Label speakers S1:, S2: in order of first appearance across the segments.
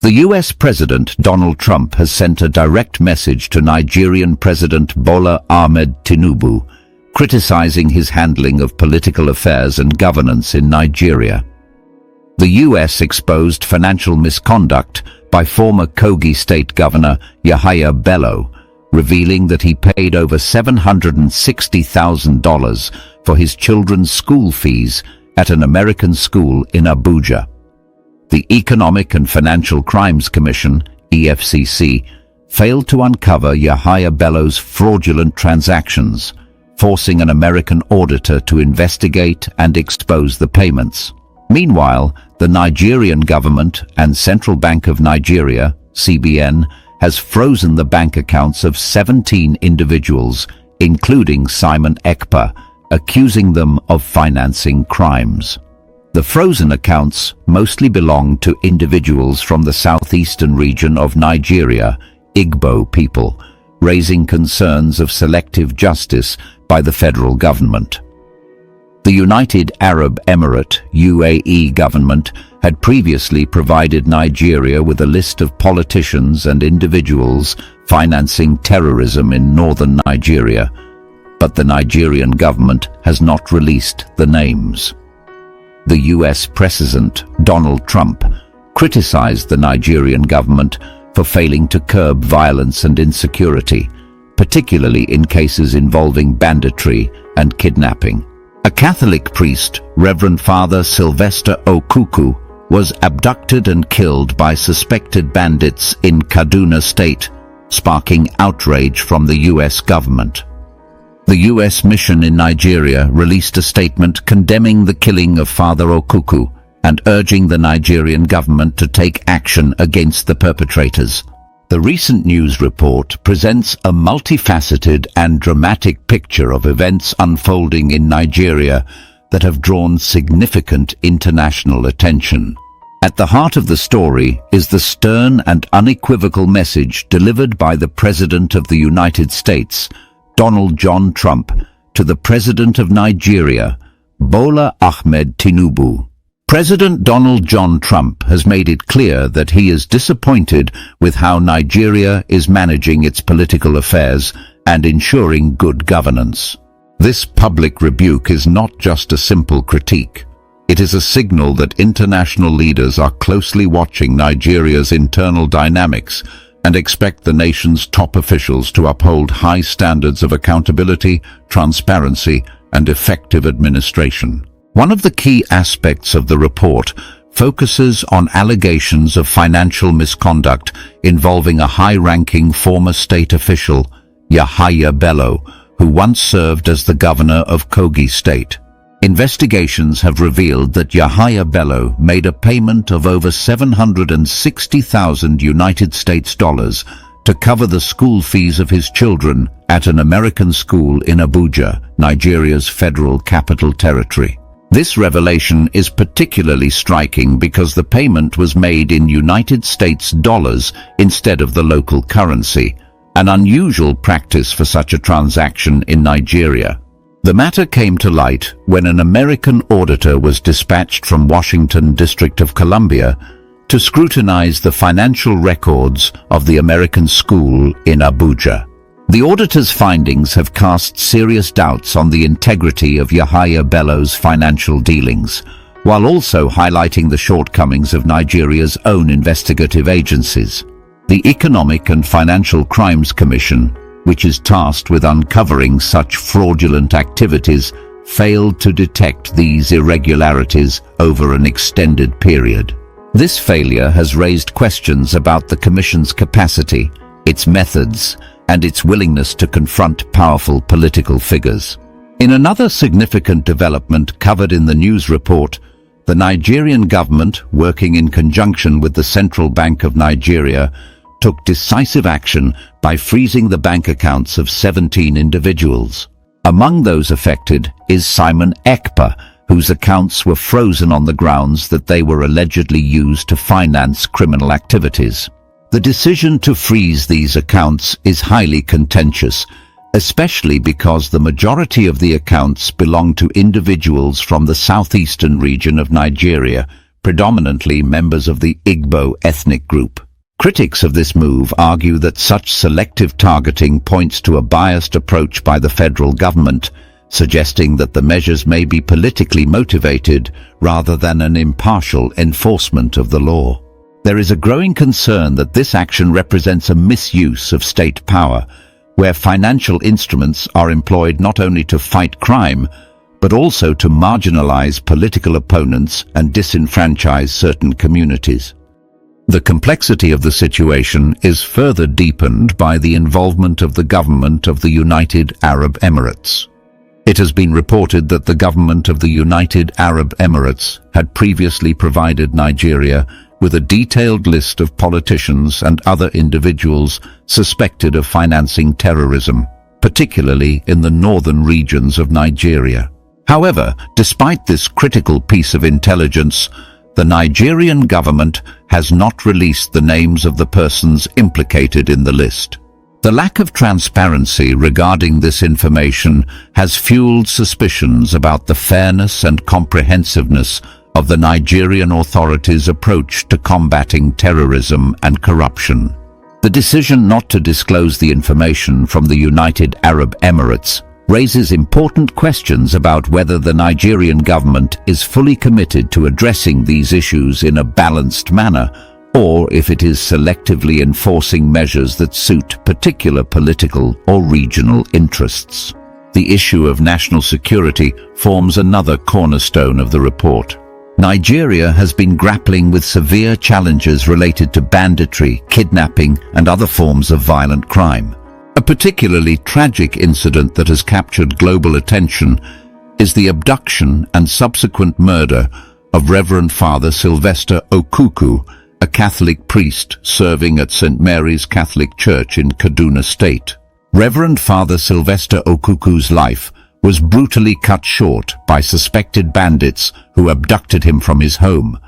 S1: The US President Donald Trump has sent a direct message to Nigerian President Bola Ahmed Tinubu, criticizing his handling of political affairs and governance in Nigeria. The US exposed financial misconduct by former Kogi State Governor Yahaya Bello, revealing that he paid over $760,000 for his children's school fees at an American school in Abuja. The Economic and Financial Crimes Commission, EFCC, failed to uncover Yahaya Bello's fraudulent transactions, forcing an American auditor to investigate and expose the payments. Meanwhile, the Nigerian government and Central Bank of Nigeria, CBN, has frozen the bank accounts of 17 individuals, including Simon Ekpa, accusing them of financing crimes. The frozen accounts mostly belong to individuals from the southeastern region of Nigeria, Igbo people, raising concerns of selective justice by the federal government. The United Arab Emirate, UAE government had previously provided Nigeria with a list of politicians and individuals financing terrorism in northern Nigeria, but the Nigerian government has not released the names. The US President Donald Trump criticized the Nigerian government for failing to curb violence and insecurity, particularly in cases involving banditry and kidnapping. A Catholic priest, Reverend Father Sylvester Okuku, was abducted and killed by suspected bandits in Kaduna State, sparking outrage from the US government. The US mission in Nigeria released a statement condemning the killing of Father Okuku and urging the Nigerian government to take action against the perpetrators. The recent news report presents a multifaceted and dramatic picture of events unfolding in Nigeria that have drawn significant international attention. At the heart of the story is the stern and unequivocal message delivered by the President of the United States, Donald John Trump, to the President of Nigeria, Bola Ahmed Tinubu. President Donald John Trump has made it clear that he is disappointed with how Nigeria is managing its political affairs and ensuring good governance. This public rebuke is not just a simple critique. It is a signal that international leaders are closely watching Nigeria's internal dynamics and expect the nation's top officials to uphold high standards of accountability, transparency, and effective administration. One of the key aspects of the report focuses on allegations of financial misconduct involving a high-ranking former state official, Yahaya Bello, who once served as the governor of Kogi State. Investigations have revealed that Yahaya Bello made a payment of over $760,000 to cover the school fees of his children at an American school in Abuja, Nigeria's federal capital territory. This revelation is particularly striking because the payment was made in United States dollars instead of the local currency, an unusual practice for such a transaction in Nigeria. The matter came to light when an American auditor was dispatched from Washington, District of Columbia, to scrutinize the financial records of the American school in Abuja. The auditor's findings have cast serious doubts on the integrity of Yahaya Bello's financial dealings, while also highlighting the shortcomings of Nigeria's own investigative agencies. The Economic and Financial Crimes Commission, which is tasked with uncovering such fraudulent activities, failed to detect these irregularities over an extended period. This failure has raised questions about the Commission's capacity, its methods, and its willingness to confront powerful political figures. In another significant development covered in the news report, the Nigerian government, working in conjunction with the Central Bank of Nigeria, took decisive action by freezing the bank accounts of 17 individuals. Among those affected is Simon Ekpa, whose accounts were frozen on the grounds that they were allegedly used to finance criminal activities. The decision to freeze these accounts is highly contentious, especially because the majority of the accounts belong to individuals from the southeastern region of Nigeria, predominantly members of the Igbo ethnic group. Critics of this move argue that such selective targeting points to a biased approach by the federal government, suggesting that the measures may be politically motivated rather than an impartial enforcement of the law. There is a growing concern that this action represents a misuse of state power, where financial instruments are employed not only to fight crime, but also to marginalize political opponents and disenfranchise certain communities. The complexity of the situation is further deepened by the involvement of the government of the United Arab Emirates. It has been reported that the government of the United Arab Emirates had previously provided Nigeria with a detailed list of politicians and other individuals suspected of financing terrorism, particularly in the northern regions of Nigeria. However, despite this critical piece of intelligence, the Nigerian government has not released the names of the persons implicated in the list. The lack of transparency regarding this information has fueled suspicions about the fairness and comprehensiveness of the Nigerian authorities' approach to combating terrorism and corruption. The decision not to disclose the information from the United Arab Emirates raises important questions about whether the Nigerian government is fully committed to addressing these issues in a balanced manner, or if it is selectively enforcing measures that suit particular political or regional interests. The issue of national security forms another cornerstone of the report. Nigeria has been grappling with severe challenges related to banditry, kidnapping, and other forms of violent crime. A particularly tragic incident that has captured global attention is the abduction and subsequent murder of Reverend Father Sylvester Okuku, a Catholic priest serving at St. Mary's Catholic Church in Kaduna State. Reverend Father Sylvester Okuku's life was brutally cut short by suspected bandits who abducted him from his home,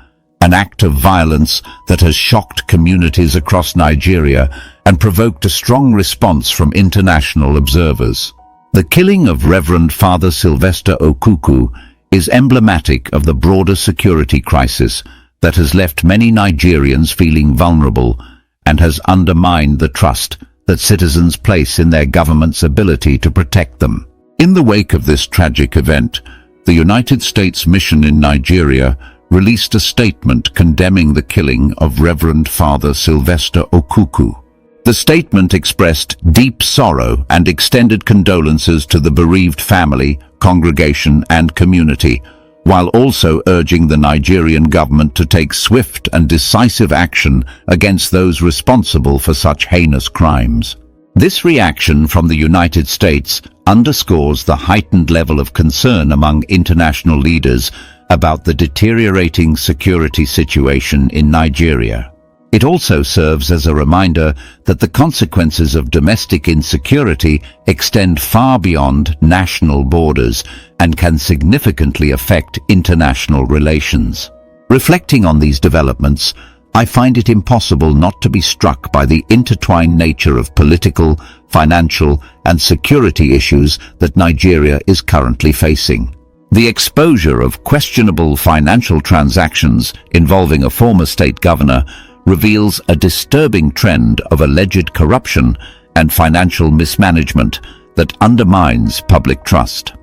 S1: an act of violence that has shocked communities across Nigeria and provoked a strong response from international observers. The killing of Reverend Father Sylvester Okuku is emblematic of the broader security crisis that has left many Nigerians feeling vulnerable and has undermined the trust that citizens place in their government's ability to protect them. In the wake of this tragic event, the United States Mission in Nigeria released a statement condemning the killing of Reverend Father Sylvester Okuku. The statement expressed deep sorrow and extended condolences to the bereaved family, congregation, and community, while also urging the Nigerian government to take swift and decisive action against those responsible for such heinous crimes. This reaction from the United States underscores the heightened level of concern among international leaders about the deteriorating security situation in Nigeria. It also serves as a reminder that the consequences of domestic insecurity extend far beyond national borders and can significantly affect international relations. Reflecting on these developments, I find it impossible not to be struck by the intertwined nature of political, financial, and security issues that Nigeria is currently facing. The exposure of questionable financial transactions involving a former state governor reveals a disturbing trend of alleged corruption and financial mismanagement that undermines public trust.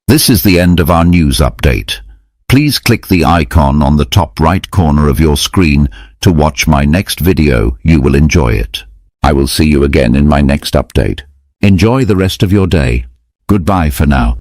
S1: This is the end of our news update. Please click the icon on the top right corner of your screen to watch my next video. You will enjoy it. I will see you again in my next update. Enjoy the rest of your day. Goodbye for now.